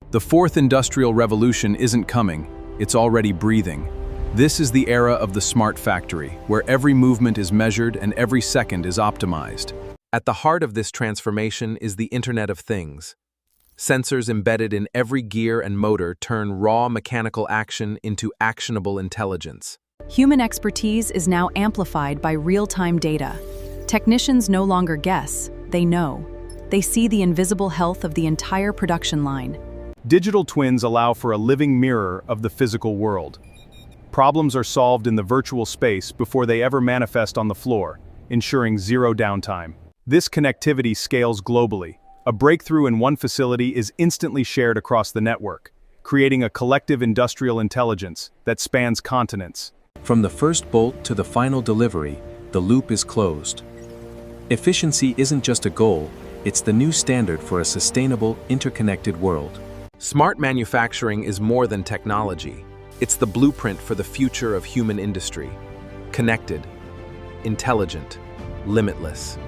The fourth industrial revolution isn't coming, it's already breathing. This is the era of the smart factory, where every movement is measured and every second is optimized. At the heart of this transformation is the Internet of Things. Sensors embedded in every gear and motor turn raw mechanical action into actionable intelligence. Human expertise is now amplified by real-time data. Technicians no longer guess, they know. They see the invisible health of the entire production line. Digital twins allow for a living mirror of the physical world. Problems are solved in the virtual space before they ever manifest on the floor, ensuring zero downtime. This connectivity scales globally. A breakthrough in one facility is instantly shared across the network, creating a collective industrial intelligence that spans continents. From the first bolt to the final delivery, the loop is closed. Efficiency isn't just a goal, it's the new standard for a sustainable, interconnected world. Smart manufacturing is more than technology. It's the blueprint for the future of human industry. Connected, intelligent, limitless.